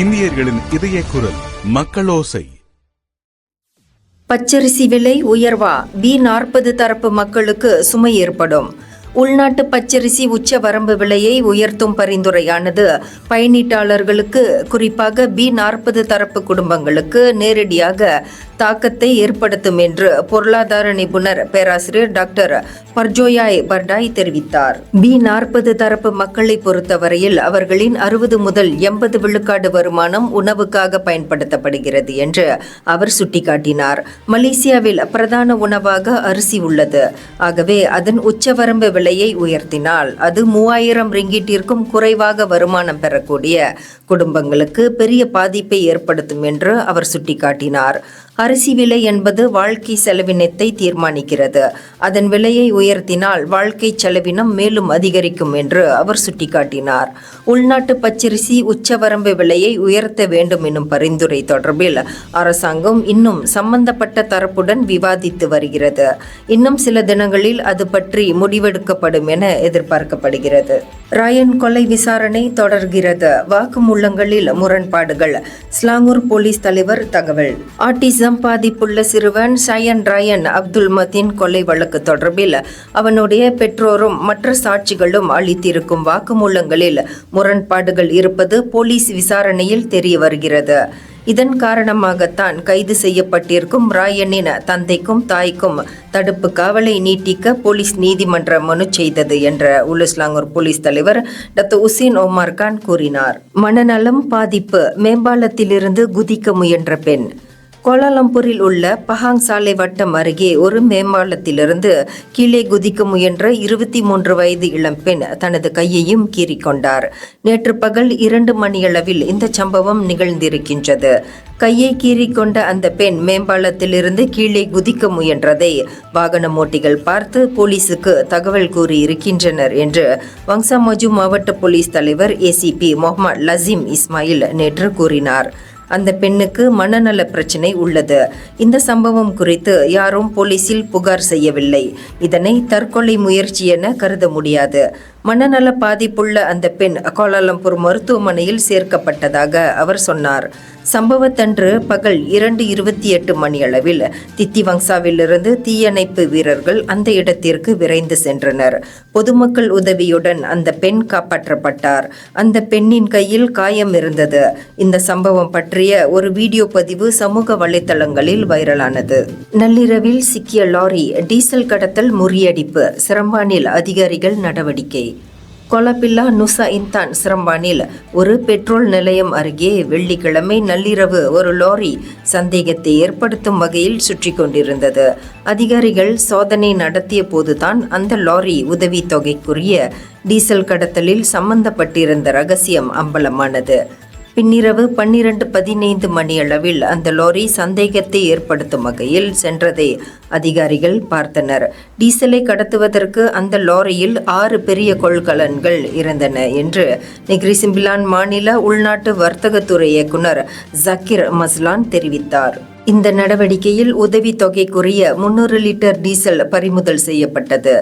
இந்தியர்களின் இதய குரல் மக்களோசை. பச்சரிசி விலை உயர்வா? B40 தரப்பு மக்களுக்கு சுமை ஏற்படும். உள்நாட்டு பச்சரிசி உச்ச வரம்பு விலையை உயர்த்தும் பரிந்துரையானது பயனீட்டாளர்களுக்கு, குறிப்பாக B40 தரப்பு குடும்பங்களுக்கு நேரடியாக தாக்கத்தை ஏற்படுத்தும் என்று பொருளாதார நிபுணர் பேராசிரியர் டாக்டர் பர்ஜோயாய் பர்டாய் தெரிவித்தார். B40 தரப்பு மக்களை பொறுத்தவரையில் அவர்களின் 60 முதல் 80 விழுக்காடு வருமானம் உணவுக்காக பயன்படுத்தப்படுகிறது என்று அவர் சுட்டிக்காட்டினார். மலேசியாவில் பிரதான உணவாக அரிசி உள்ளது. ஆகவே அதன் உச்சவரம்பு விலையை உயர்த்தினால் அது 3000 ரிங்கிட்டிற்கும் குறைவாக வருமானம் பெறக்கூடிய குடும்பங்களுக்கு பெரிய பாதிப்பை ஏற்படுத்தும் என்று அவர் சுட்டிக்காட்டினார். அரிசி விலை என்பது வாழ்க்கை செலவினத்தை தீர்மானிக்கிறது. அதன் விலையை உயர்த்தினால் வாழ்க்கை செலவினம் மேலும் அதிகரிக்கும் என்று அவர் சுட்டிக்காட்டினார். உள்நாட்டு பச்சரிசி உச்சவரம்பு விலையை உயர்த்த வேண்டும் எனும் பரிந்துரை தொடர்பில் அரசாங்கம் இன்னும் சம்பந்தப்பட்ட தரப்புடன் விவாதித்து வருகிறது. இன்னும் சில தினங்களில் அது பற்றி முடிவெடுக்கப்படும் என எதிர்பார்க்கப்படுகிறது. ராயன் கொலை விசாரணை தொடர்கிறது. வாக்குமூலங்களில் முரண்பாடுகள். ஸ்லாங்கூர் போலீஸ் தலைவர் தகவல். ஆட்டிசம் பாதிப்புள்ள சிறுவன் ஷயன் ராயன் அப்துல் மதீன் கொலை வழக்கு தொடர்பில் அவனுடைய பெற்றோரும் மற்ற சாட்சிகளும் அளித்திருக்கும் வாக்குமூலங்களில் முரண்பாடுகள் இருப்பது போலீஸ் விசாரணையில் தெரிய வருகிறது. இதன் காரணமாகத்தான் கைது செய்யப்பட்டிருக்கும் ராயனின் தந்தைக்கும் தாய்க்கும் தடுப்பு காவலை நீட்டிக்க போலீஸ் நீதிமன்ற மனு செய்தது என்ற உலுஸ்லாங்கூர் போலீஸ் தலைவர் டாக்டர் உசேன் ஒமார் கான் கூறினார். மனநலம் பாதிப்பு. மேம்பாலத்திலிருந்து குதிக்க முயன்ற பெண். கோலாலம்பூரில் உள்ள பஹாங் சாலை வட்டம் அருகே ஒரு மேம்பாலத்திலிருந்து கீழே குதிக்க முயன்ற 23 வயது இளம்பெண் தனது கையையும் கீறிக்கொண்டார். நேற்று பகல் 2 மணியளவில் இந்த சம்பவம் நிகழ்ந்திருக்கின்றது. கையை கீறிக்கொண்ட அந்த பெண் மேம்பாலத்திலிருந்து கீழே குதிக்க முயன்றதை வாகன ஓட்டிகள் பார்த்து போலீசுக்கு தகவல் கூறி இருக்கின்றனர் என்று வங்சாமோஜு மாவட்ட போலீஸ் தலைவர் ACP முகமது லசீம் இஸ்மாயில் நேற்று கூறினார். அந்த பெண்ணுக்கு மனநல பிரச்சினை உள்ளது. இந்த சம்பவம் குறித்து யாரும் போலீசில் புகார் செய்யவில்லை. இதனை தற்கொலை முயற்சி என கருத முடியாது. மனநல பாதிப்புள்ள அந்த பெண் கோலாலம்பூர் மருத்துவமனையில் சேர்க்கப்பட்டதாக அவர் சொன்னார். சம்பவத்தன்று பகல் 2:28 மணியளவில் தித்திவங்சாவிலிருந்து தீயணைப்பு வீரர்கள் அந்த இடத்திற்கு விரைந்து சென்றனர். பொதுமக்கள் உதவியுடன் அந்த பெண் காப்பாற்றப்பட்டார். அந்த பெண்ணின் கையில் காயம் இருந்தது. இந்த சம்பவம் பற்றிய ஒரு வீடியோ பதிவு சமூக வலைத்தளங்களில் வைரலானது. நள்ளிரவில் சிக்கிய லாரி. டீசல் கடத்தல் முறியடிப்பு. சிரம்பானில் அதிகாரிகள் நடவடிக்கை. கொலபில்லா நுசா இன்தான் சிரம்பானில் ஒரு பெட்ரோல் நிலையம் அருகே வெள்ளிக்கிழமை நள்ளிரவு ஒரு லாரி சந்தேகத்தை ஏற்படுத்தும் வகையில் சுற்றி கொண்டிருந்தது. அதிகாரிகள் சோதனை நடத்திய போதுதான் அந்த லாரி உதவித்தொகைக்குரிய டீசல் கடத்தலில் சம்பந்தப்பட்டிருந்த ரகசியம் அம்பலமானது. பின்னிரவு 12:15 மணியளவில் அந்த லாரி சந்தேகத்தை ஏற்படுத்தும் வகையில் சென்றதை அதிகாரிகள் பார்த்தனர். டீசலை கடத்துவதற்கு அந்த லாரியில் 6 பெரிய கொள்கலன்கள் இருந்தன என்று நெகிரி சிம்பிலான் மாநில உள்நாட்டு வர்த்தகத்துறை இயக்குனர் ஜக்கீர் மஸ்லான் தெரிவித்தார். இந்த நடவடிக்கையில் உதவித்தொகைக்குரிய 300 லிட்டர் டீசல் பறிமுதல் செய்யப்பட்டது.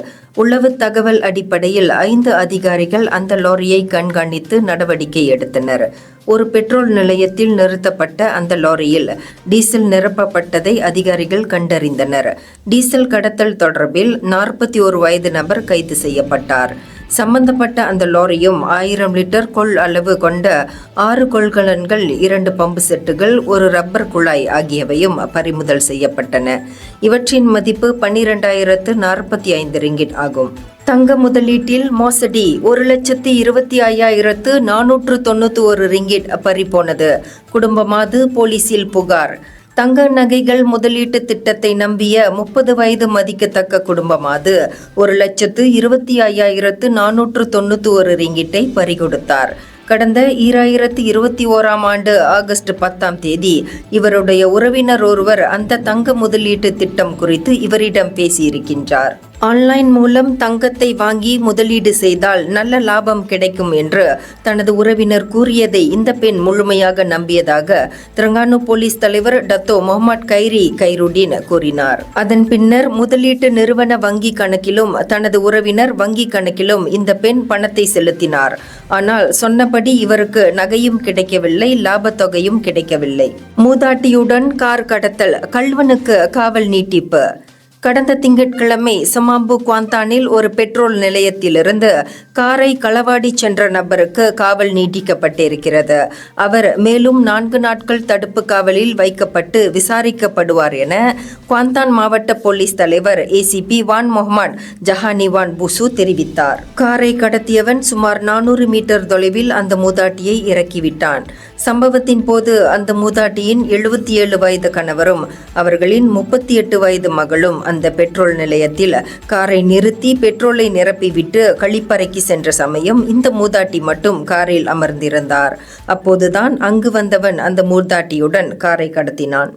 உளவு தகவல் அடிப்படையில் 5 அதிகாரிகள் அந்த லாரியை கண்காணித்து நடவடிக்கை எடுத்தனர். ஒரு பெட்ரோல் நிலையத்தில் நிறுத்தப்பட்ட அந்த லாரியில் டீசல் நிரப்பப்பட்டதை அதிகாரிகள் கண்டறிந்தனர். டீசல் கடத்தல் தொடர்பில் 41 வயது நபர் கைது செய்யப்பட்டார். சம்பந்தப்பட்ட அந்த லாரியும் 1000 லிட்டர் கொள் அளவு கொண்ட 6 கொள்கலன்கள், 2 பம்பு செட்டுகள், ஒரு ரப்பர் குழாய் ஆகியவையும் பறிமுதல் செய்யப்பட்டன. இவற்றின் மதிப்பு 12,045 ரிங்கிட் ஆகும். தங்க முதலீட்டில் மோசடி. 1,25,491 ரிங்கிட் பறிபோனது. குடும்பமாது போலீசில் புகார். தங்க நகைகள் முதலீட்டு திட்டத்தை நம்பிய 30 வயது மதிக்கத்தக்க குடும்பமாது 1,25,491 ரிங்கிட்டை பறிகொடுத்தார். கடந்த 2021ஆம் ஆண்டு ஆகஸ்ட் 10ஆம் தேதி இவருடைய உறவினர் ஒருவர் அந்த தங்க முதலீட்டு திட்டம் குறித்து இவரிடம் பேசியிருக்கின்றார். ஆன்லைன் மூலம் தங்கத்தை வாங்கி முதலீடு செய்தால் நல்ல லாபம் கிடைக்கும் என்று தனது உறவினர் கூறியதை இந்த பெண் முழுமையாக நம்பியதாக திரங்கானு போலீஸ் தலைவர் டத்தோ முகமது கைருடீன் கூறினார். அதன் பின்னர் முதலீட்டு நிறுவன வங்கி கணக்கிலும் தனது உறவினர் வங்கி கணக்கிலும் இந்த பெண் பணத்தை செலுத்தினார். ஆனால் சொன்னபடி இவருக்கு நகையும் கிடைக்கவில்லை, லாபத்தொகையும் கிடைக்கவில்லை. மூதாட்டியுடன் கார் கடத்தல், கள்வனுக்கு காவல் நீட்டிப்பு. கடந்த திங்கட்கிழமை சமாம்பு குவாந்தானில் ஒரு பெட்ரோல் நிலையத்திலிருந்து காரை களவாடி சென்ற நபருக்கு காவல் நீட்டிக்கப்பட்டிருக்கிறது. அவர் மேலும் 4 நாட்கள் தடுப்பு காவலில் வைக்கப்பட்டு விசாரிக்கப்படுவார் என குவாந்தான் மாவட்ட போலீஸ் தலைவர் ACP வான் முகமது ஜஹானி வான் புசு தெரிவித்தார். காரை கடத்தியவன் சுமார் 400 மீட்டர் தொலைவில் அந்த மூதாட்டியை இறக்கிவிட்டான். சம்பவத்தின் போது அந்த மூதாட்டியின் 77 வயது கணவரும் அவர்களின் 38 வயது மகளும் அந்த பெட்ரோல் நிலையத்தில் காரை நிறுத்தி பெட்ரோலை நிரப்பிவிட்டு கழிப்பறைக்கு சென்ற சமயம் இந்த மூதாட்டி மட்டும் காரில் அமர்ந்திருந்தார். அப்போதுதான் அங்கு வந்தவன் அந்த மூதாட்டியுடன் காரை கடத்தினான்.